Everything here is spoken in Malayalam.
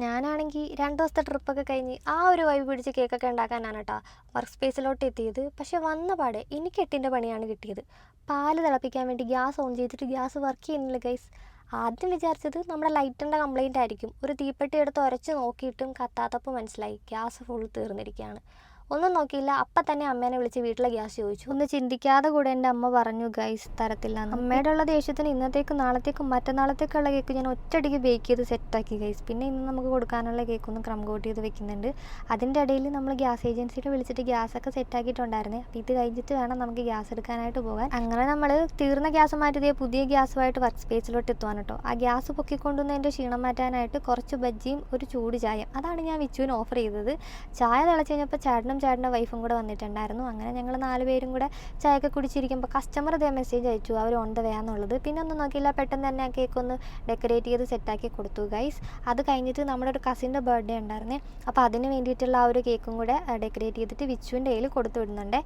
ഞാനാണെങ്കിൽ 2 ദിവസത്തെ ട്രിപ്പൊക്കെ കഴിഞ്ഞ് ആ ഒരു വൈബ് പിടിച്ച് കേക്കൊക്കെ ഉണ്ടാക്കാനാണ് കേട്ടോ വർക്ക് സ്പേസിലോട്ട് എത്തിയത്. പക്ഷെ വന്ന പാടെ എനിക്ക് 8ൻ്റെ പണിയാണ് കിട്ടിയത്. പാല് തിളപ്പിക്കാൻ വേണ്ടി ഗ്യാസ് ഓൺ ചെയ്തിട്ട് ഗ്യാസ് വർക്ക് ചെയ്യുന്നില്ല ഗൈസ്. ആദ്യം വിചാരിച്ചത് നമ്മുടെ ലൈറ്റിൻ്റെ കംപ്ലൈൻ്റ് ആയിരിക്കും. ഒരു തീപ്പെട്ടി എടുത്ത് ഉരച്ച് നോക്കിയിട്ടും കത്താത്തപ്പോൾ മനസ്സിലായി ഗ്യാസ് ഫുൾ തീർന്നിരിക്കുകയാണ്. ഒന്നും നോക്കിയില്ല, അപ്പം തന്നെ അമ്മേനെ വിളിച്ച് വീട്ടിലെ ഗ്യാസ് ചോദിച്ചു. ഒന്ന് ചിന്തിക്കാതെ കൂടെ എൻ്റെ അമ്മ പറഞ്ഞു ഗൈസ് തരത്തില്ല. അമ്മയുടെ ഉള്ള ദേഷ്യത്തിന് ഇന്നത്തേക്കും നാളത്തേക്കും മറ്റന്നാളത്തേക്കുള്ള കേക്ക് ഞാൻ ഒറ്റയടിക്ക് ബേക്ക് ചെയ്ത് സെറ്റാക്കി ഗൈസ്. പിന്നെ ഇന്ന് നമുക്ക് കൊടുക്കാനുള്ള കേക്കൊന്ന് ക്രം കോട്ട് ചെയ്ത് വെക്കുന്നുണ്ട്. അതിൻ്റെ ഇടയിൽ നമ്മൾ ഗ്യാസ് ഏജൻസിയിൽ വിളിച്ചിട്ട് ഗ്യാസൊക്കെ സെറ്റാക്കിയിട്ടുണ്ടായിരുന്നേ. അപ്പോൾ ഇത് കഴിഞ്ഞിട്ട് വേണം നമുക്ക് ഗ്യാസ് എടുക്കാനായിട്ട് പോകാൻ. അങ്ങനെ നമ്മൾ തീർന്ന ഗ്യാസ് മാറ്റിയതേ പുതിയ ഗ്യാസുമായിട്ട് വർക്ക് സ്പേസിലോട്ട് എത്തുവാൻ കേട്ടോ. ആ ഗ്യാസ് പൊക്കിക്കൊണ്ടുവന്നതിൻ്റെ ക്ഷീണം മാറ്റാനായിട്ട് കുറച്ച് ബജ്ജിയും ഒരു ചൂട് ചായയും അതാണ് ഞാൻ വിച്ചുവിന് ഓഫർ ചെയ്തത്. ചായ തിളച്ച് കഴിഞ്ഞപ്പോൾ ചേട്ടൻ്റെ വൈഫും കൂടെ വന്നിട്ടുണ്ടായിരുന്നു. അങ്ങനെ ഞങ്ങൾ 4 പേരും കൂടെ ചായയൊക്കെ കുടിച്ചിരിക്കുമ്പോൾ കസ്റ്റമർ ഇതേ മെസ്സേജ് അയച്ചു അവർ ഓൺ ദ വേ ആണെന്നുള്ളത്. പിന്നെ ഒന്നും നോക്കിയില്ല, പെട്ടെന്ന് തന്നെ ആ കേക്ക് ഒന്ന് ഡെക്കറേറ്റ് ചെയ്ത് സെറ്റാക്കി കൊടുത്തു ഗൈസ്. അത് കഴിഞ്ഞിട്ട് നമ്മുടെ ഒരു കസിൻ്റെ ബർത്ത്ഡേ ഉണ്ടായിരുന്നേ. അപ്പോൾ അതിന് വേണ്ടിയിട്ടുള്ള ആ ഒരു കേക്കും കൂടെ ഡെക്കറേറ്റ് ചെയ്തിട്ട് വിച്ചുവിൻ്റെ കയ്യിൽ കൊടുത്തു വിടുന്നുണ്ട്.